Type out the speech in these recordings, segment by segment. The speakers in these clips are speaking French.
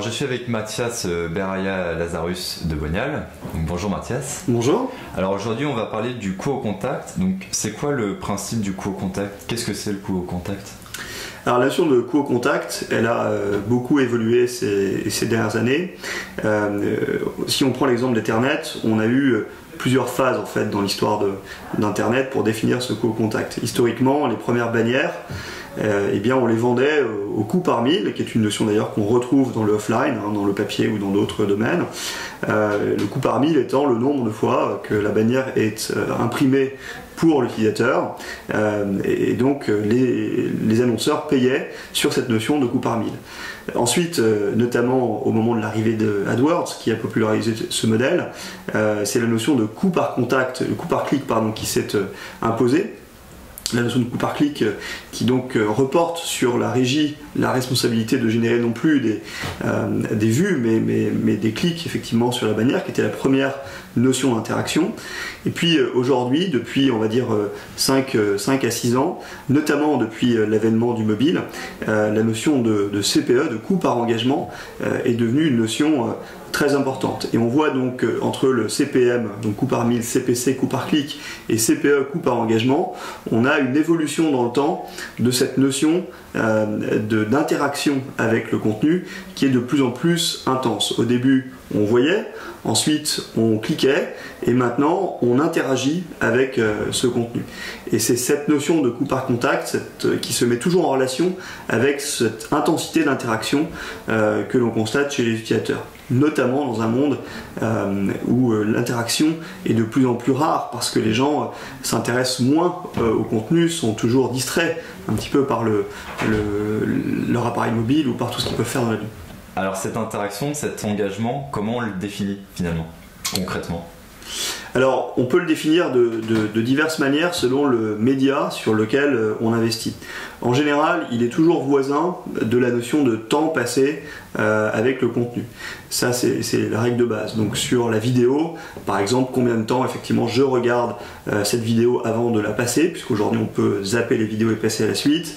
Alors je suis avec Mathias Beraya Lazarus de Bognal. Donc, bonjour Mathias. Bonjour. Alors aujourd'hui on va parler du coût au contact. Donc c'est quoi le principe du coût au contact? Qu'est-ce que c'est le coût au contact? Alors la notion de coût au contact, elle a beaucoup évolué ces dernières années. Si on prend l'exemple d'Ethernet, on a eu plusieurs phases en fait dans l'histoire d'Internet pour définir ce coût au contact. Historiquement, les premières bannières, eh bien, on les vendait au coût par mille, qui est une notion d'ailleurs qu'on retrouve dans le offline, dans le papier ou dans d'autres domaines. Le coût par mille étant le nombre de fois que la bannière est imprimée pour l'utilisateur, et donc les annonceurs payaient sur cette notion de coût par mille. Ensuite, notamment au moment de l'arrivée de AdWords, qui a popularisé ce modèle, c'est la notion de coût par contact, le coût par clic pardon, qui s'est imposée. La notion de coût par clic qui donc reporte sur la régie la responsabilité de générer non plus des vues mais des clics effectivement sur la bannière, qui était la première notion d'interaction. Et puis aujourd'hui, depuis on va dire 5 à 6 ans, notamment depuis l'avènement du mobile, la notion de CPE, de coût par engagement, est devenue une notion très importante. Et on voit donc entre le CPM, donc coût par mille, CPC, coût par clic, et CPE, coût par engagement, on a une évolution dans le temps de cette notion d'interaction avec le contenu qui est de plus en plus intense. Au début, on voyait, ensuite on cliquait, et maintenant on interagit avec ce contenu. Et c'est cette notion de coût par contact qui se met toujours en relation avec cette intensité d'interaction que l'on constate chez les utilisateurs, notamment dans un monde où l'interaction est de plus en plus rare parce que les gens s'intéressent moins au contenu, sont toujours distraits un petit peu par leur appareil mobile ou par tout ce qu'ils peuvent faire dans la vie. Alors cette interaction, cet engagement, comment on le définit finalement, concrètement? Alors, on peut le définir de diverses manières selon le média sur lequel on investit. En général, il est toujours voisin de la notion de temps passé avec le contenu. Ça, c'est la règle de base. Donc sur la vidéo, par exemple, combien de temps effectivement je regarde cette vidéo avant de la passer, puisqu'aujourd'hui on peut zapper les vidéos et passer à la suite.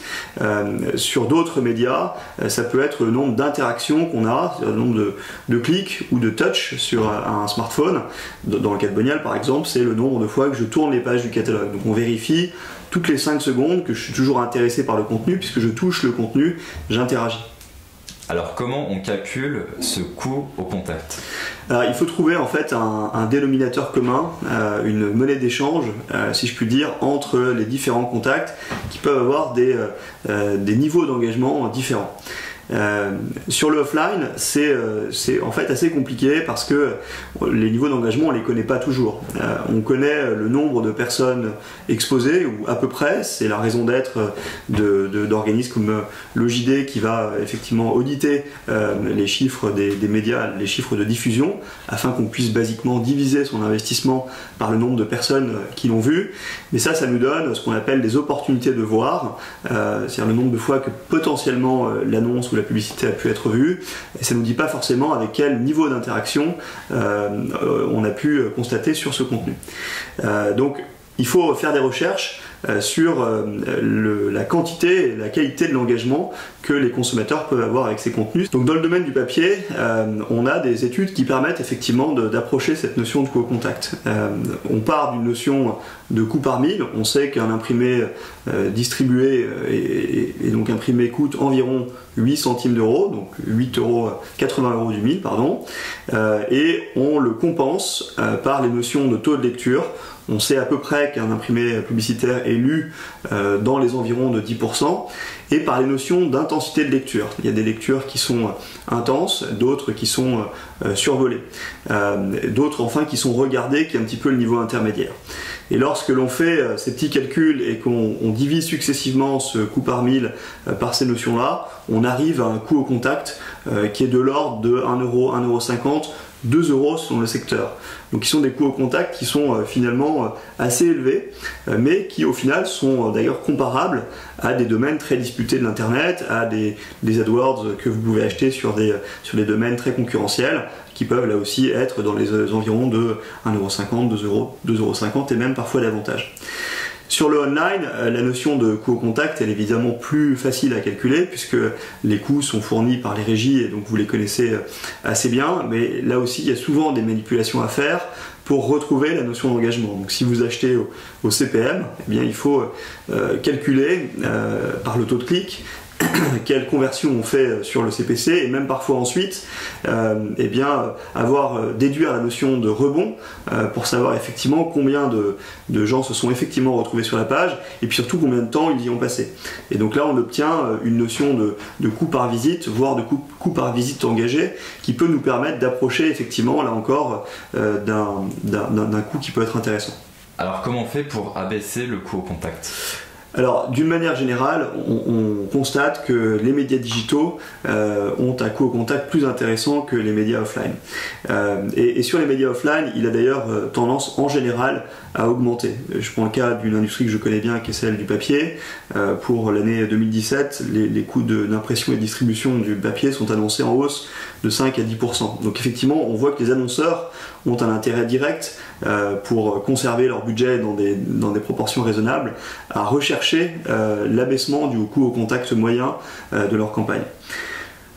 Sur d'autres médias, ça peut être le nombre d'interactions qu'on a, le nombre de clics ou de touch sur un smartphone. Dans le cas de Bognal, par exemple, c'est le nombre de fois que je tourne les pages du catalogue. Donc on vérifie toutes les 5 secondes que je suis toujours intéressé par le contenu, puisque je touche le contenu, j'interagis. Alors comment on calcule ce coût au contact? Il faut trouver en fait un dénominateur commun, une monnaie d'échange, si je puis dire, entre les différents contacts qui peuvent avoir des niveaux d'engagement différents. Sur le offline, c'est en fait assez compliqué parce que les niveaux d'engagement on les connaît pas toujours. On connaît le nombre de personnes exposées ou à peu près, c'est la raison d'être d'organismes comme l'OJD qui va effectivement auditer les chiffres des médias, les chiffres de diffusion, afin qu'on puisse basiquement diviser son investissement par le nombre de personnes qui l'ont vu. Mais ça nous donne ce qu'on appelle des opportunités de voir, c'est-à-dire le nombre de fois que potentiellement l'annonce ou la publicité a pu être vue, et ça ne nous dit pas forcément avec quel niveau d'interaction on a pu constater sur ce contenu. Donc il faut faire des recherches sur la quantité et la qualité de l'engagement que les consommateurs peuvent avoir avec ces contenus. Donc dans le domaine du papier, on a des études qui permettent effectivement d'approcher cette notion de coût au contact. On part d'une notion de coût par mille. On sait qu'un imprimé distribué et donc imprimé coûte environ 8 centimes d'euros, donc 80 € du mille, pardon, et on le compense par les notions de taux de lecture. On sait à peu près qu'un imprimé publicitaire est lu dans les environs de 10%, et par les notions d'intensité de lecture. Il y a des lectures qui sont intenses, d'autres qui sont survolées, d'autres enfin qui sont regardées, qui est un petit peu le niveau intermédiaire. Et lorsque l'on fait ces petits calculs et qu'on divise successivement ce coût par mille par ces notions-là, on arrive à un coût au contact qui est de l'ordre de 1 €, 1,50 €, 2 € selon le secteur. Donc qui sont des coûts au contact qui sont finalement assez élevés, mais qui au final sont d'ailleurs comparables à des domaines très disputés de l'internet, à des AdWords que vous pouvez acheter sur des domaines très concurrentiels, qui peuvent là aussi être dans les environs de 1,50 €, 2 €, 2,50 € et même parfois davantage. Sur le online, la notion de coût au contact elle est évidemment plus facile à calculer puisque les coûts sont fournis par les régies et donc vous les connaissez assez bien, mais là aussi il y a souvent des manipulations à faire pour retrouver la notion d'engagement. Donc si vous achetez au CPM, eh bien, il faut calculer par le taux de clic quelle conversion on fait sur le CPC et même parfois ensuite eh bien, déduire la notion de rebond pour savoir effectivement combien de gens se sont effectivement retrouvés sur la page et puis surtout combien de temps ils y ont passé. Et donc là on obtient une notion de coût par visite, voire de coût par visite engagé qui peut nous permettre d'approcher effectivement là encore d'un coût qui peut être intéressant. Alors comment on fait pour abaisser le coût au contact ? Alors, d'une manière générale, on constate que les médias digitaux ont un coût au contact plus intéressant que les médias offline. Et sur les médias offline, il a d'ailleurs tendance en général à augmenter. Je prends le cas d'une industrie que je connais bien, qui est celle du papier. Pour l'année 2017, les coûts d'impression et de distribution du papier sont annoncés en hausse de 5 à 10%. Donc effectivement, on voit que les annonceurs ont un intérêt direct pour conserver leur budget dans des proportions raisonnables, à rechercher l'abaissement du coût au contact moyen de leur campagne.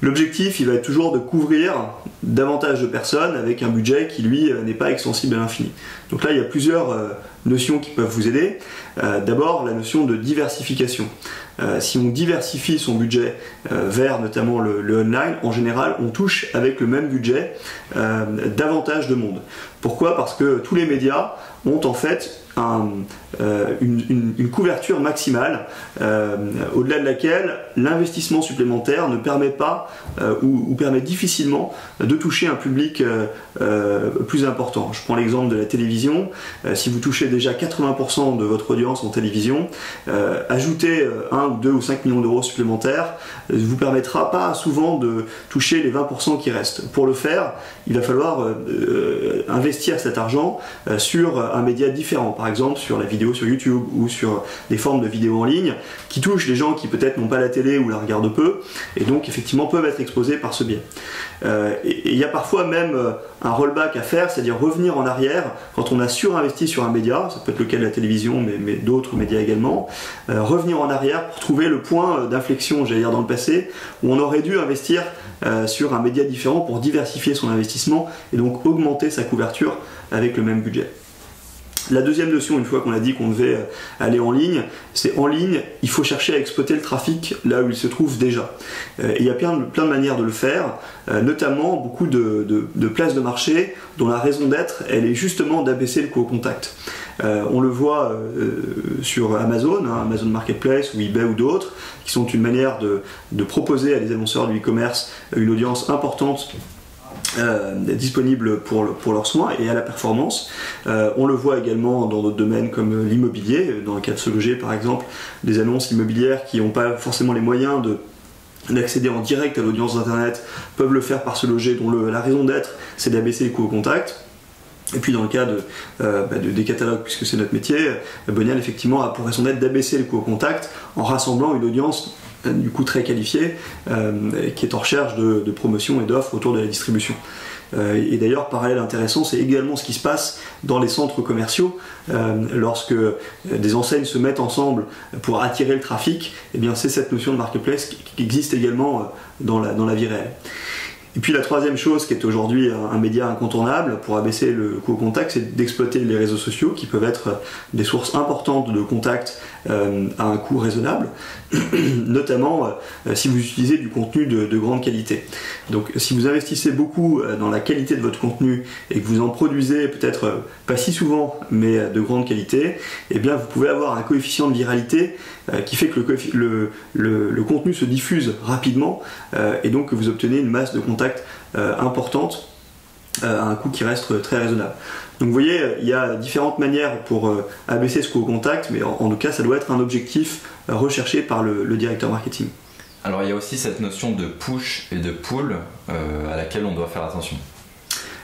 L'objectif, il va être toujours de couvrir davantage de personnes avec un budget qui, lui, n'est pas extensible à l'infini. Donc là, il y a plusieurs notions qui peuvent vous aider. D'abord, la notion de diversification. Si on diversifie son budget vers notamment le online, en général, on touche avec le même budget davantage de monde. Pourquoi ? Parce que tous les médias ont en fait une couverture maximale au-delà de laquelle l'investissement supplémentaire ne permet pas ou permet difficilement de toucher un public plus important. Je prends l'exemple de la télévision. Si vous touchez déjà 80% de votre audience en télévision, ajouter 1 ou 2 ou 5 millions d'euros supplémentaires ne vous permettra pas souvent de toucher les 20% qui restent. Pour le faire, il va falloir investir cet argent sur un média différent, par exemple sur la vidéo sur YouTube ou sur des formes de vidéos en ligne qui touchent des gens qui peut-être n'ont pas la télé ou la regardent peu et donc effectivement peuvent être exposés par ce biais. Et il y a parfois même un rollback à faire, c'est-à-dire revenir en arrière quand on a surinvesti sur un média, ça peut être le cas de la télévision mais d'autres médias également, revenir en arrière pour trouver le point d'inflexion, j'allais dire dans le passé, où on aurait dû investir sur un média différent pour diversifier son investissement et donc augmenter sa couverture avec le même budget. La deuxième notion, une fois qu'on a dit qu'on devait aller en ligne, c'est en ligne, il faut chercher à exploiter le trafic là où il se trouve déjà. Et il y a plein de manières de le faire, notamment beaucoup de places de marché dont la raison d'être, elle est justement d'abaisser le coût au contact. On le voit sur Amazon, Amazon Marketplace ou eBay ou d'autres, qui sont une manière de proposer à des annonceurs du e-commerce une audience importante disponible pour leurs soins et à la performance. On le voit également dans d'autres domaines comme l'immobilier, dans le cas de Se Loger par exemple, des annonces immobilières qui n'ont pas forcément les moyens d'accéder en direct à l'audience d'internet peuvent le faire par Se Loger, dont la raison d'être c'est d'abaisser les coûts au contact. Et puis dans le cas des catalogues, puisque c'est notre métier, Bonial effectivement a pour raison d'être d'abaisser les coûts au contact en rassemblant une audience du coup très qualifiée qui est en recherche de promotion et d'offres autour de la distribution. Et d'ailleurs, parallèle intéressant, c'est également ce qui se passe dans les centres commerciaux lorsque des enseignes se mettent ensemble pour attirer le trafic. Et bien c'est cette notion de marketplace qui existe également dans la vie réelle. Et puis la troisième chose qui est aujourd'hui un média incontournable pour abaisser le coût au contact, c'est d'exploiter les réseaux sociaux qui peuvent être des sources importantes de contact à un coût raisonnable, notamment si vous utilisez du contenu de grande qualité. Donc si vous investissez beaucoup dans la qualité de votre contenu et que vous en produisez peut-être pas si souvent mais de grande qualité, eh bien vous pouvez avoir un coefficient de viralité qui fait que le contenu se diffuse rapidement et donc que vous obtenez une masse de contacts importante à un coût qui reste très raisonnable. Donc vous voyez, il y a différentes manières pour abaisser ce coût au contact, mais en tout cas ça doit être un objectif recherché par le directeur marketing. Alors il y a aussi cette notion de push et de pull à laquelle on doit faire attention.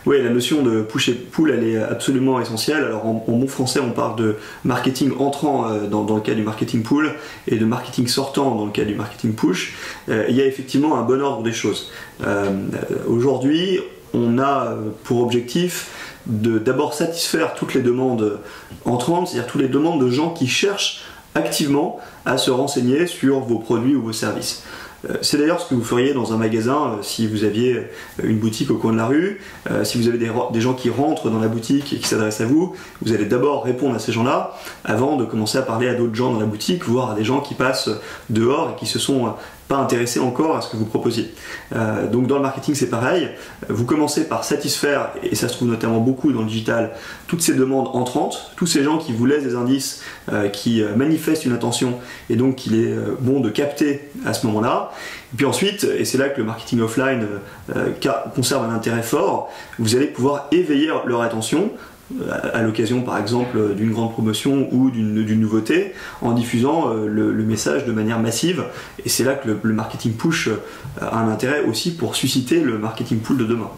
Oui, la notion de push et pull, elle est absolument essentielle. Alors en bon français, on parle de marketing entrant dans le cas du marketing pull et de marketing sortant dans le cas du marketing push. Il y a effectivement un bon ordre des choses. Aujourd'hui, on a pour objectif d'abord satisfaire toutes les demandes entrantes, c'est-à-dire toutes les demandes de gens qui cherchent activement à se renseigner sur vos produits ou vos services. C'est d'ailleurs ce que vous feriez dans un magasin si vous aviez une boutique au coin de la rue. Si vous avez des gens qui rentrent dans la boutique et qui s'adressent à vous, vous allez d'abord répondre à ces gens-là avant de commencer à parler à d'autres gens dans la boutique, voire à des gens qui passent dehors et qui se sont pas intéressés encore à ce que vous proposiez. Donc dans le marketing c'est pareil, vous commencez par satisfaire, et ça se trouve notamment beaucoup dans le digital, toutes ces demandes entrantes, tous ces gens qui vous laissent des indices, qui manifestent une intention et donc qu'il est bon de capter à ce moment-là. Et puis ensuite, et c'est là que le marketing offline conserve un intérêt fort, vous allez pouvoir éveiller leur attention à l'occasion par exemple d'une grande promotion ou d'une nouveauté en diffusant le message de manière massive, et c'est là que le marketing push a un intérêt aussi pour susciter le marketing pull de demain.